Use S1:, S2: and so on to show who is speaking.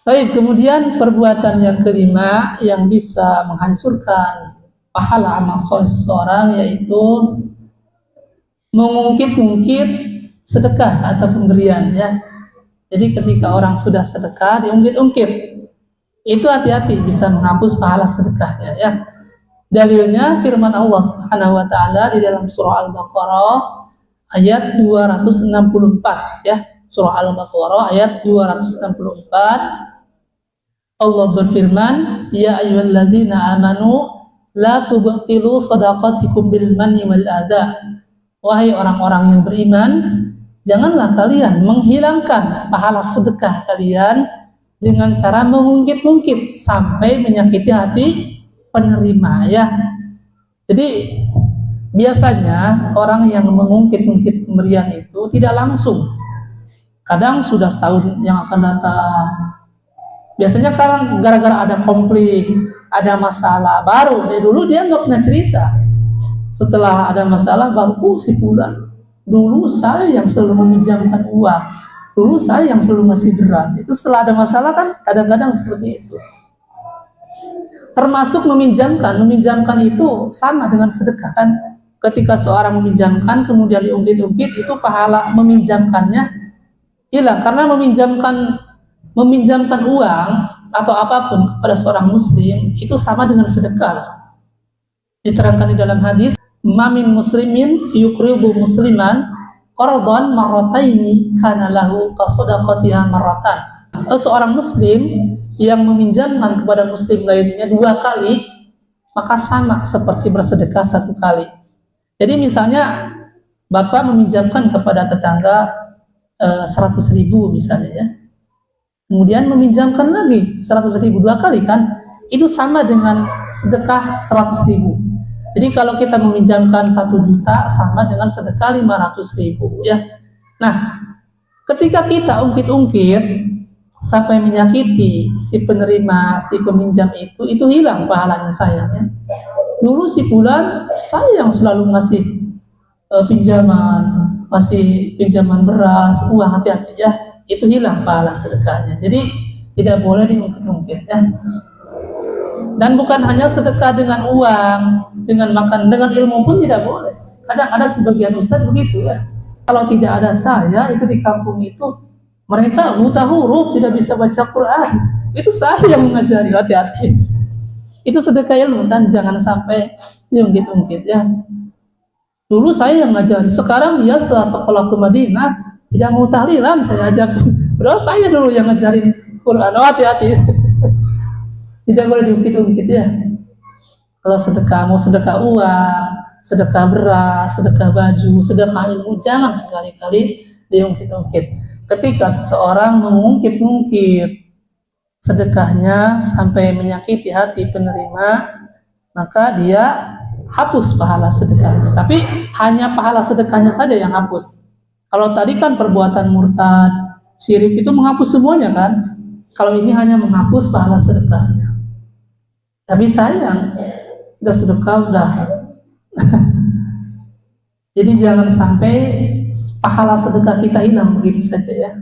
S1: Baik, kemudian perbuatan yang kelima yang bisa menghancurkan pahala amal soleh seseorang yaitu mengungkit-ungkit sedekah atau pemberian ya. Jadi ketika orang sudah sedekah diungkit-ungkit, itu hati-hati bisa menghapus pahala sedekahnya ya. Dalilnya firman Allah Subhanahu wa taala di dalam surah Al-Baqarah ayat 264 ya. Surah Al-Baqarah ayat 264 Allah berfirman, ya ayyuhalladzina amanu la tubtilu shadaqatikum bil manni wal adza. Wahai orang-orang yang beriman, janganlah kalian menghilangkan pahala sedekah kalian dengan cara mengungkit-ungkit sampai menyakiti hati penerima ya. Jadi biasanya orang yang mengungkit-ungkit pemberian itu tidak langsung. Kadang sudah setahun yang akan datang. Biasanya kan gara-gara ada konflik, ada masalah, baru dari dulu dia nggak pernah cerita. Setelah ada masalah baru si bulan. Dulu saya yang selalu meminjamkan uang, dulu saya yang selalu ngasih beras. Itu setelah ada masalah kan kadang-kadang seperti itu. Termasuk meminjamkan itu sama dengan sedekah kan. Ketika seorang meminjamkan kemudian diungkit-ungkit, itu pahala meminjamkannya hilang karena meminjamkan uang atau apapun kepada seorang muslim itu sama dengan sedekah. Diterangkan di dalam hadis, "Mamin muslimin yuqridu musliman qardan marrataini kana lahu kasadaqatiha marratan." Seorang muslim yang meminjamkan kepada muslim lainnya 2 kali, maka sama seperti bersedekah 1 kali. Jadi misalnya Bapak meminjamkan kepada tetangga 100.000 misalnya ya. Kemudian meminjamkan lagi 100.000 2 kali kan, itu sama dengan sedekah 100.000. Jadi kalau kita meminjamkan 1 juta sama dengan sedekah 500.000 ya. Nah, ketika kita ungkit-ungkit sampai menyakiti si penerima, si peminjam itu hilang pahalanya sayangnya. Dulu si bulan saya yang selalu ngasih pinjaman beras, uang, hati-hati ya. Itu hilang pahala sedekahnya. Jadi tidak boleh diungkit-ungkit ya. Dan bukan hanya sedekah dengan uang, dengan makan, dengan ilmu pun tidak boleh. Kadang ada sebagian ustadz begitu ya. Kalau tidak ada saya itu di kampung itu, mereka buta huruf, tidak bisa baca Quran. Itu saya yang mengajari, hati-hati. Itu sedekah ilmu dan jangan sampai diungkit-ungkit ya. Dulu saya yang ngajari, sekarang dia setelah sekolah ke Madinah tidak mau tahlilan, saya ajak. Padahal saya dulu yang ngajarin Quran. Oh, hati-hati. Tidak boleh diungkit-ungkit ya. Kalau sedekah, mau sedekah uang, sedekah beras, sedekah baju, sedekah ilmu, jangan sekali-kali diungkit-ungkit. Ketika seseorang mengungkit-ungkit sedekahnya sampai menyakiti hati penerima, maka dia hapus pahala sedekahnya. Tapi hanya pahala sedekahnya saja yang hapus. Kalau tadi kan perbuatan murtad, syirik itu menghapus semuanya kan. Kalau ini hanya menghapus pahala sedekahnya. Tapi sayang, udah sedekah udah. Jadi jangan sampai pahala sedekah kita hilang begitu saja ya.